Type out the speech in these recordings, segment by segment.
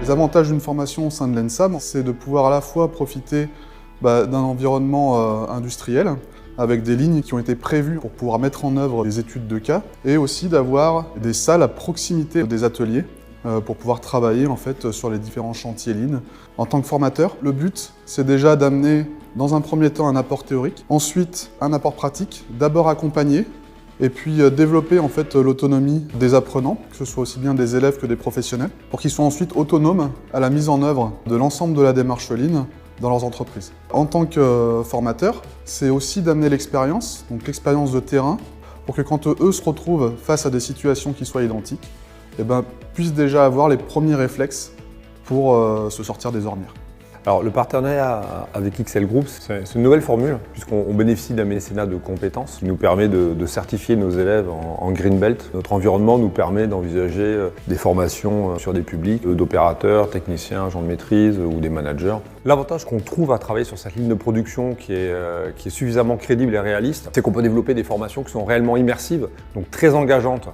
Les avantages d'une formation au sein de l'ENSAM, c'est de pouvoir à la fois profiter d'un environnement industriel, avec des lignes qui ont été prévues pour pouvoir mettre en œuvre des études de cas, et aussi d'avoir des salles à proximité des ateliers pour pouvoir travailler en fait sur les différents chantiers Lean. En tant que formateur, le but c'est déjà d'amener dans un premier temps un apport théorique, ensuite un apport pratique, d'abord accompagner, et puis développer en fait l'autonomie des apprenants, que ce soit aussi bien des élèves que des professionnels, pour qu'ils soient ensuite autonomes à la mise en œuvre de l'ensemble de la démarche Lean dans leurs entreprises. En tant que formateur, c'est aussi d'amener l'expérience, donc l'expérience de terrain, pour que quand eux se retrouvent face à des situations qui soient identiques, puissent déjà avoir les premiers réflexes pour se sortir des ornières. Alors le partenariat avec XL Group, c'est une nouvelle formule puisqu'on bénéficie d'un mécénat de compétences qui nous permet de certifier nos élèves en Green Belt. Notre environnement nous permet d'envisager des formations sur des publics d'opérateurs, techniciens, agents de maîtrise ou des managers. L'avantage qu'on trouve à travailler sur cette ligne de production qui est suffisamment crédible et réaliste, c'est qu'on peut développer des formations qui sont réellement immersives, donc très engageantes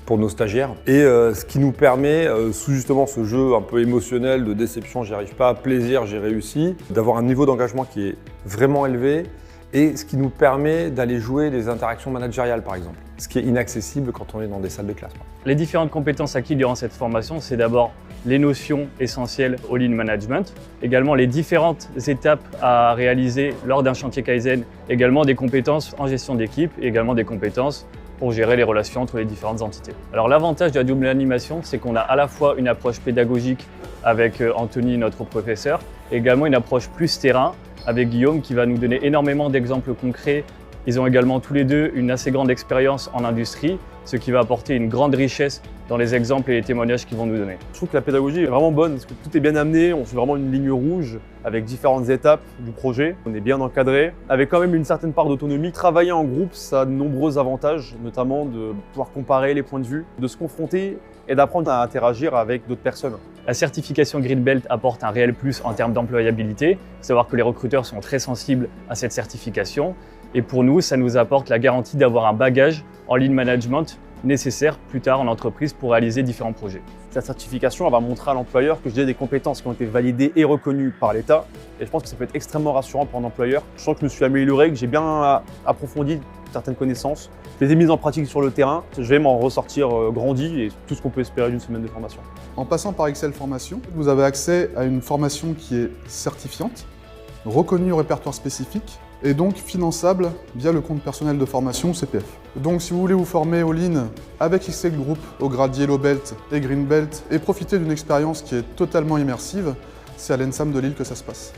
pour nos stagiaires, et ce qui nous permet, sous justement ce jeu un peu émotionnel de déception, j'y arrive pas, plaisir, j'ai réussi, d'avoir un niveau d'engagement qui est vraiment élevé, et ce qui nous permet d'aller jouer des interactions managériales par exemple, ce qui est inaccessible quand on est dans des salles de classe. Les différentes compétences acquises durant cette formation, c'est d'abord les notions essentielles au Lean Management, également les différentes étapes à réaliser lors d'un chantier Kaizen, également des compétences en gestion d'équipe, et également des compétences pour gérer les relations entre les différentes entités. Alors l'avantage de la double animation, c'est qu'on a à la fois une approche pédagogique avec Anthony, notre professeur, et également une approche plus terrain avec Guillaume qui va nous donner énormément d'exemples concrets. Ils ont également tous les deux une assez grande expérience en industrie, ce qui va apporter une grande richesse dans les exemples et les témoignages qu'ils vont nous donner. Je trouve que la pédagogie est vraiment bonne parce que tout est bien amené, on suit vraiment une ligne rouge avec différentes étapes du projet. On est bien encadré, avec quand même une certaine part d'autonomie. Travailler en groupe, ça a de nombreux avantages, notamment de pouvoir comparer les points de vue, de se confronter et d'apprendre à interagir avec d'autres personnes. La certification Green Belt apporte un réel plus en termes d'employabilité. Il faut savoir que les recruteurs sont très sensibles à cette certification. Et pour nous, ça nous apporte la garantie d'avoir un bagage en Lean Management nécessaire plus tard en entreprise pour réaliser différents projets. Cette certification elle va montrer à l'employeur que j'ai des compétences qui ont été validées et reconnues par l'État. Et je pense que ça peut être extrêmement rassurant pour un employeur. Je sens que je me suis amélioré, que j'ai bien approfondi certaines connaissances. Je les ai mises en pratique sur le terrain. Je vais m'en ressortir grandi et tout ce qu'on peut espérer d'une semaine de formation. En passant par XL Formation, vous avez accès à une formation qui est certifiante, reconnue au répertoire spécifique, et donc finançable via le compte personnel de formation CPF. Donc si vous voulez vous former au Lean avec XL Group au grade Yellow Belt et Green Belt et profiter d'une expérience qui est totalement immersive, c'est à l'ENSAM de Lille que ça se passe.